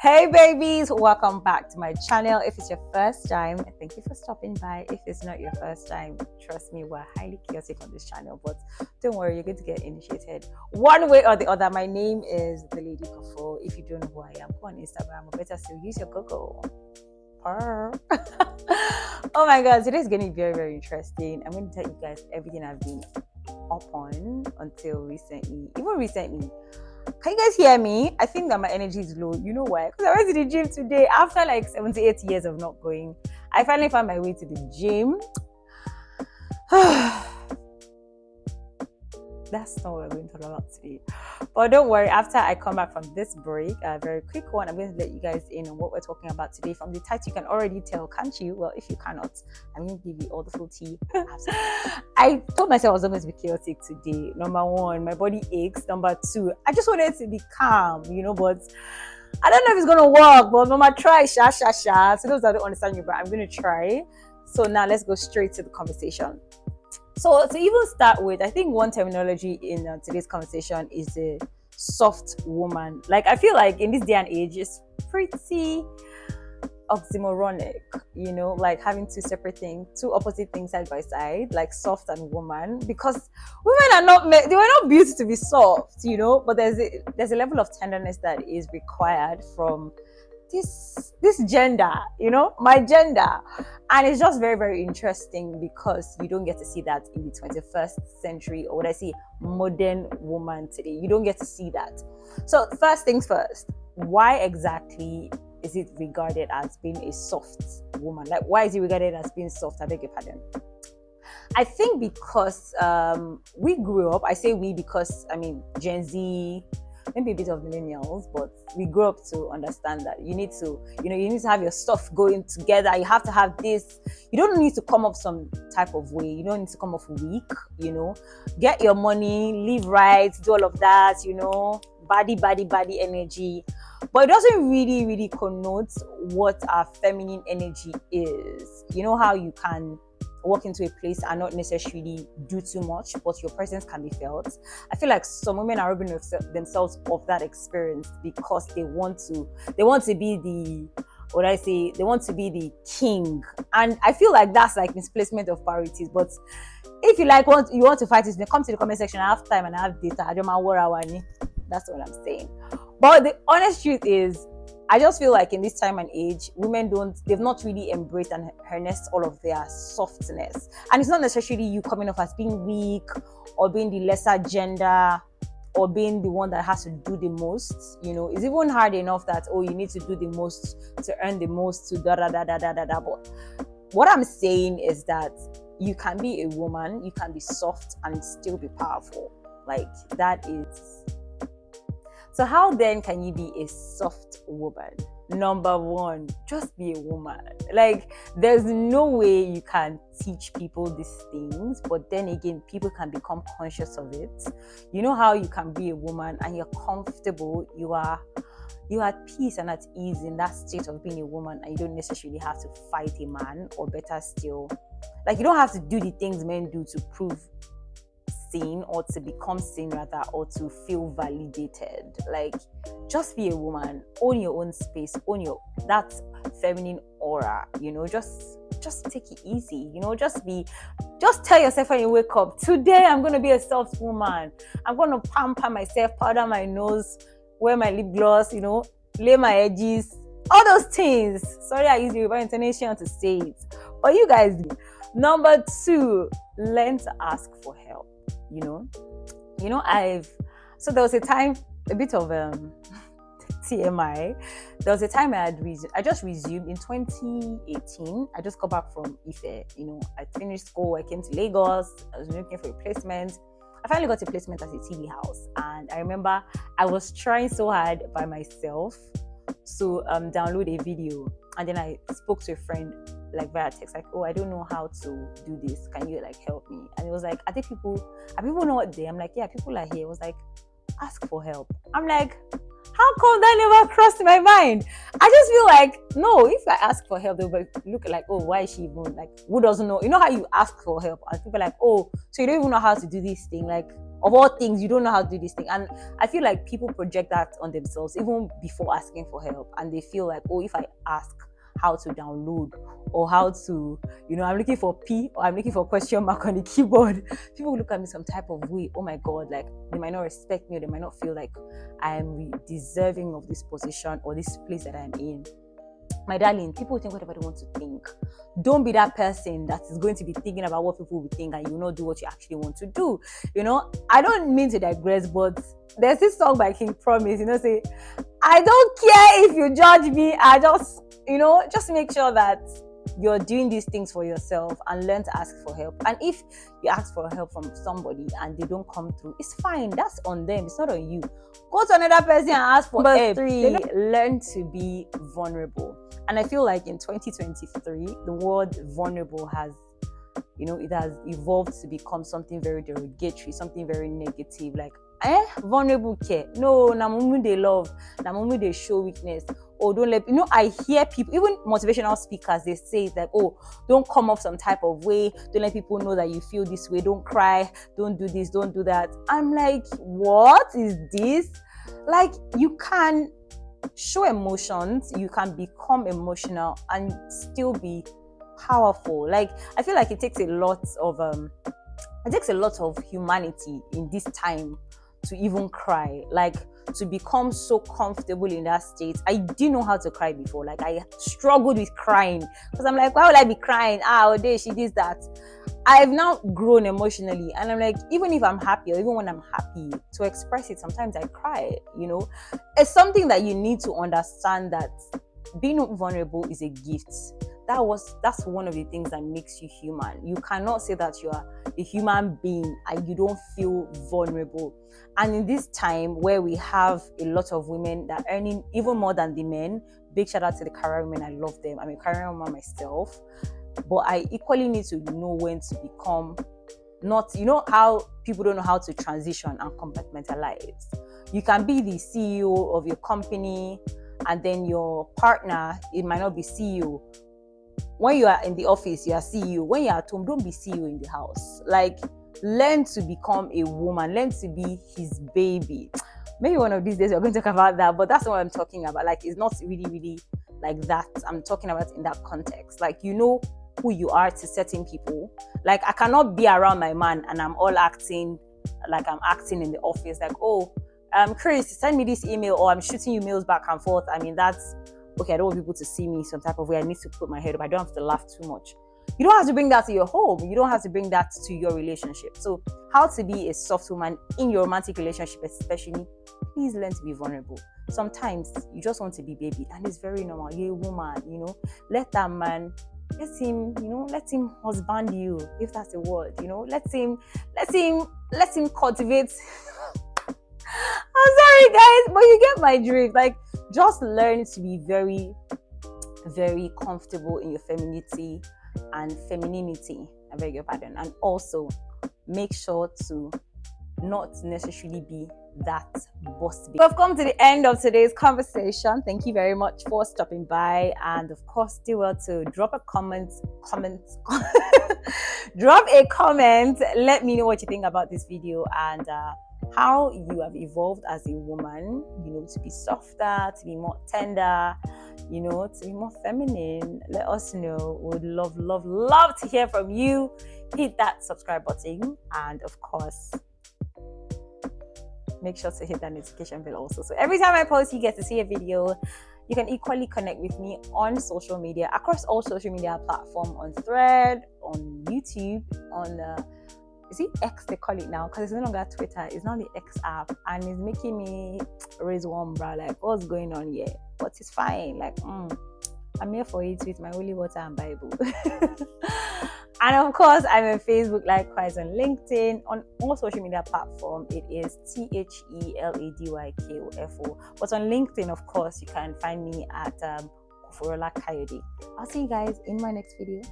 Hey babies, welcome back to my channel. If it's your first time, thank you for stopping by. If it's not your first time, trust me, we're highly chaotic on this channel, but don't worry, you're going to get initiated one way or the other. My name is the Lady Kofo. If you don't know who I am, go on Instagram, or better still, use your Google. Oh my god, today's going to be very, very interesting. I'm going to tell you guys everything I've been up on until recently. Even recently, can you guys hear me? I think that my energy is low. You know why? Because I went to the gym today after like 78 years of not going. I finally found my way to the gym. That's not what we're going to talk about today. But don't worry, after I come back from this break, a very quick one, I'm going to let you guys in on what we're talking about today. From the title, you can already tell, can't you? Well, if you cannot, I'm going to give you all the full tea. I told myself I was going to be chaotic today. Number one, my body aches. Number two, I just wanted to be calm, but I don't know if it's going to work, but Mama, try, So those that don't understand you, but I'm going to try. So now let's go straight to the conversation. So to even start with, I think one terminology in today's conversation is a soft woman. Like, I feel like in this day and age, it's pretty oxymoronic, like having two separate things, two opposite things side by side, like soft and woman, because women are not they were not built to be soft, but there's a level of tenderness that is required from this gender, my gender. And it's just very, very interesting because you don't get to see that in the 21st century, or what I see, modern woman today. You don't get to see that. So first things first, why exactly is it regarded as being a soft woman? Like, why is it regarded as being soft? I beg your pardon. I think because we grew up, I say we because, Gen Z, maybe a bit of millennials, but we grew up to understand that you need to have your stuff going together. You have to have this. You don't need to come off some type of way. You don't need to come off weak, Get your money, live right, do all of that, body energy. But it doesn't really, really connote what our feminine energy is. You know how you can walk into a place and not necessarily do too much, but your presence can be felt. I feel like some women are robbing themselves of that experience because they want to be they want to be the king. And I feel like that's like misplacement of priorities. But if you want to fight it, come to the comment section. I have time and I have data. That's what I'm saying. But the honest truth is, I just feel like in this time and age, women they've not really embraced and harnessed all of their softness. And it's not necessarily you coming off as being weak or being the lesser gender or being the one that has to do the most. It's even hard enough that, you need to do the most to earn the most to da-da-da-da-da-da-da. But what I'm saying is that you can be a woman, you can be soft and still be powerful. Like, that is... So how then can you be a soft woman? Number one, just be a woman. Like, there's no way you can teach people these things, but then again, people can become conscious of it. You know how you can be a woman and you're comfortable, you're at peace and at ease in that state of being a woman, and you don't necessarily have to fight a man, or better still, like, you don't have to do the things men do to prove seen, or to become seen rather, or to feel validated. Like, just be a woman, own your own space, own that feminine aura, just take it easy, just tell yourself when you wake up, today I'm going to be a soft woman. I'm going to pamper myself, powder my nose, wear my lip gloss, lay my edges, all those things. Sorry, I use the Yoruba intonation to say it, but you guys do. Number two, learn to ask for help. So there was a time, a bit of TMI. There was a time I just resumed in 2018. I just got back from Ife. I finished school. I came to Lagos. I was looking for a placement. I finally got a placement at a TV house, and I remember I was trying so hard by myself to download a video, and then I spoke to a friend, like via text, like, I don't know how to do this, can you help me? And it was like, are people not there? I'm like, yeah, people are here. It was like, ask for help. I'm like, how come that never crossed my mind? I just feel like, no, if I ask for help, they'll look like, why is she even, like, who doesn't know? You know how you ask for help and people are like, so you don't even know how to do this thing? Like, of all things, you don't know how to do this thing. And I feel like people project that on themselves even before asking for help, and they feel like, oh, if I ask how to download or how to, I'm looking for P or I'm looking for question mark on the keyboard, people look at me some type of way. Oh my God, like they might not respect me, or they might not feel like I am deserving of this position or this place that I'm in. My darling, people think whatever they want to think. Don't be that person that is going to be thinking about what people will think, and you will not do what you actually want to do. I don't mean to digress, but there's this song by King Promise, say, I don't care if you judge me. I just, just make sure that you're doing these things for yourself and learn to ask for help. And if you ask for help from somebody and they don't come through, it's fine. That's on them. It's not on you. Go to another person and ask for help. Number 3, learn to be vulnerable. And I feel like in 2023, the word vulnerable has, it has evolved to become something very derogatory, something very negative. Like, vulnerable care. No, na mumu they love, na mumu they show weakness. Oh, don't let, I hear people, even motivational speakers, they say that, oh, don't come off some type of way. Don't let people know that you feel this way. Don't cry. Don't do this. Don't do that. I'm like, what is this? Like, you can show emotions, you can become emotional and still be powerful. Like, I feel like it takes a lot of humanity in this time to even cry, like to become so comfortable in that state. I didn't know how to cry before. Like, I struggled with crying because I'm like, why would I be crying? Oh, there she did that. I've now grown emotionally, and I'm like, even if I'm happy or even when I'm happy, to express it, sometimes I cry. It's something that you need to understand, that being vulnerable is a gift. That's one of the things that makes you human. You cannot say that you are a human being and you don't feel vulnerable. And in this time where we have a lot of women that are earning even more than the men, big shout out to the career women. I love them. I'm a career woman myself, but I equally need to know when to become not, how people don't know how to transition and compartmentalize. You can be the CEO of your company, and then your partner, it might not be CEO. When you are in the office, you are CEO. When you're at home, don't be CEO in the house. Like, learn to become a woman. Learn to be his baby. Maybe one of these days we're going to talk about that, but that's not what I'm talking about. Like, it's not really, really like that. I'm talking about in that context. Like, who you are to certain people. Like, I cannot be around my man and I'm all acting like I'm acting in the office. Like, oh, Chris, send me this email, or I'm shooting you mails back and forth. I mean, that's okay. I don't want people to see me some type of way. I need to put my head up. I don't have to laugh too much. You don't have to bring that to your home. You don't have to bring that to your relationship. So, how to be a soft woman in your romantic relationship, especially, please learn to be vulnerable. Sometimes you just want to be baby, and it's very normal. You're a woman, let that man, let him husband you, if that's a word, let him cultivate. I'm sorry, guys, but you get my drift. Like, just learn to be very, very comfortable in your femininity. I beg your pardon. And also make sure to not necessarily be that boss. We've come to the end of today's conversation. Thank you very much for stopping by, and of course, do well to drop a comment. Drop a comment. Let me know what you think about this video and how you have evolved as a woman. To be softer, to be more tender, to be more feminine. Let us know. We would love to hear from you. Hit that subscribe button, and of course, make sure to hit that notification bell also. So every time I post, you get to see a video. You can equally connect with me on social media, across all social media platforms, on Thread, on YouTube, on is it X they call it now? Because it's no longer Twitter. It's not the X app, and it's making me raise one brow. Like, what's going on here? But it's fine. Like, I'm here for it with my holy water and Bible. And of course, I'm on Facebook, likewise on LinkedIn, on all social media platforms. It is TheLadyKofo. But on LinkedIn, of course, you can find me at Koforola Kayode. I'll see you guys in my next video.